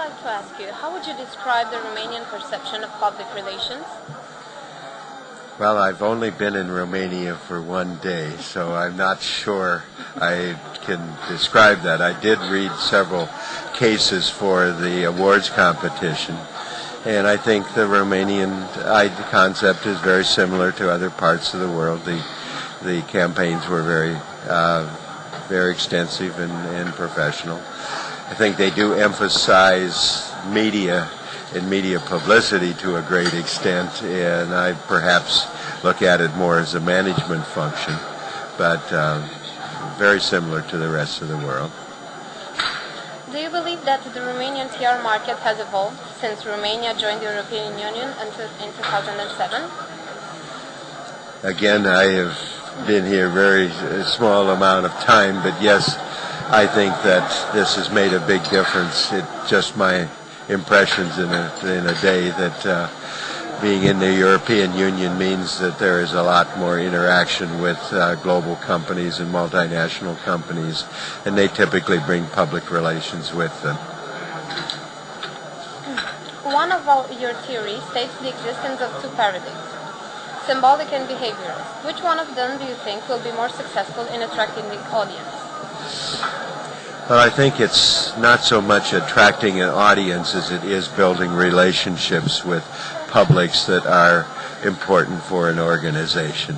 like to ask you, how would you describe the Romanian perception of public relations? Well, I've only been in Romania for one day, so I'm not sure I can describe that. I did read several cases for the awards competition, and I think the Romanian concept is very similar to other parts of the world. The campaigns were very extensive and professional. I think they do emphasize media and media publicity to a great extent, and I perhaps look at it more as a management function, but very similar to the rest of the world. Do you believe that the Romanian PR market has evolved since Romania joined the European Union in 2007? Again, I have been here a very small amount of time, but yes, I think that this has made a big difference. It's just my impressions in a day that being in the European Union means that there is a lot more interaction with global companies and multinational companies, and they typically bring public relations with them. One of your theories states the existence of two paradigms, symbolic and behavioral. Which one of them do you think will be more successful in attracting the audience? Well, I think it's not so much attracting an audience as it is building relationships with publics that are important for an organization.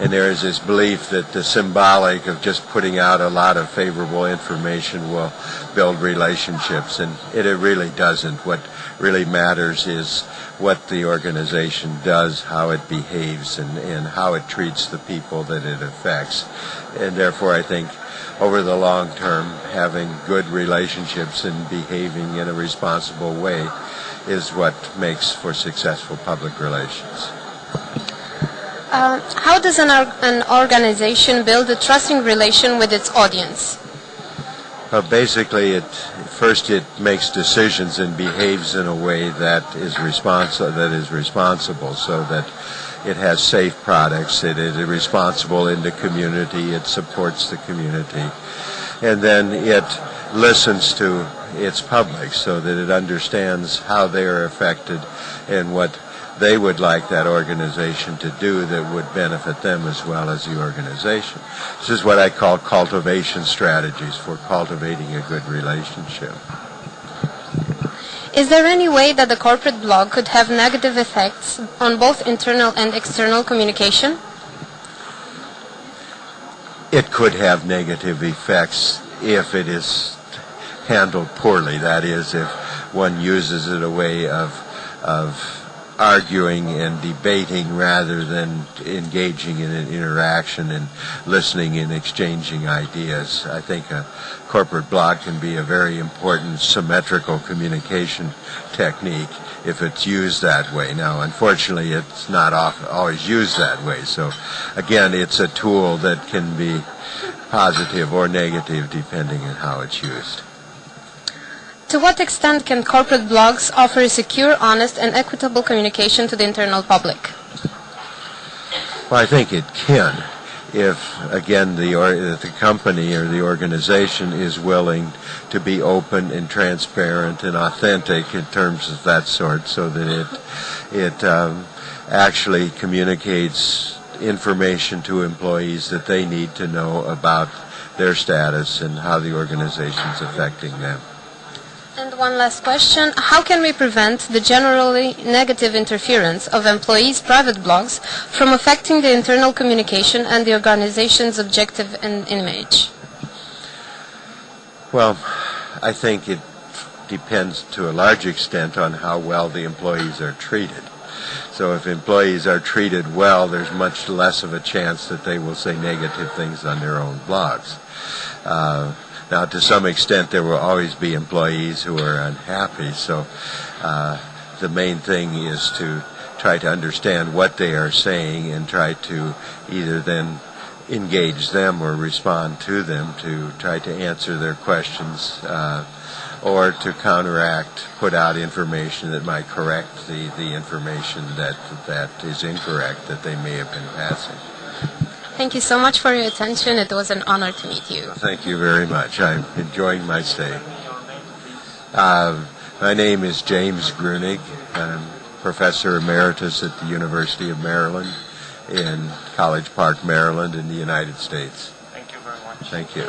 And there is this belief that the symbolic of just putting out a lot of favorable information will build relationships, and it really doesn't. What really matters is what the organization does, how it behaves, and how it treats the people that it affects. And therefore, I think over the long term, having good relationships and behaving in a responsible way is what makes for successful public relations. How does an organization build a trusting relation with its audience? Well, basically, first it makes decisions and behaves in a way that is responsible, so that it has safe products, it is responsible in the community, it supports the community, and then it listens to its public so that it understands how they are affected and what they would like that organization to do that would benefit them as well as the organization. This is what I call cultivation strategies for cultivating a good relationship. Is there any way that the corporate blog could have negative effects on both internal and external communication? It could have negative effects if it is handled poorly. That is, if one uses it a way of arguing and debating rather than engaging in an interaction and listening and exchanging ideas. I think a corporate blog can be a very important symmetrical communication technique if it's used that way. Now, unfortunately, it's not always used that way. So, again, it's a tool that can be positive or negative depending on how it's used. To what extent can corporate blogs offer a secure, honest, and equitable communication to the internal public? Well, I think it can, if, again, the company or the organization is willing to be open and transparent and authentic in terms of that sort, so that it actually communicates information to employees that they need to know about their status and how the organization is affecting them. And one last question. How can we prevent the generally negative interference of employees' private blogs from affecting the internal communication and the organization's objective and image? Well, I think it depends to a large extent on how well the employees are treated. So if employees are treated well, there's much less of a chance that they will say negative things on their own blogs. Now, to some extent, there will always be employees who are unhappy, so the main thing is to try to understand what they are saying and try to either then engage them or respond to them to try to answer their questions or to counteract, put out information that might correct the information that is incorrect that they may have been passing. Thank you so much for your attention. It was an honor to meet you. Thank you very much. I'm enjoying my stay. My name is James Grunig. I'm Professor Emeritus at the University of Maryland in College Park, Maryland in the United States. Thank you very much. Thank you.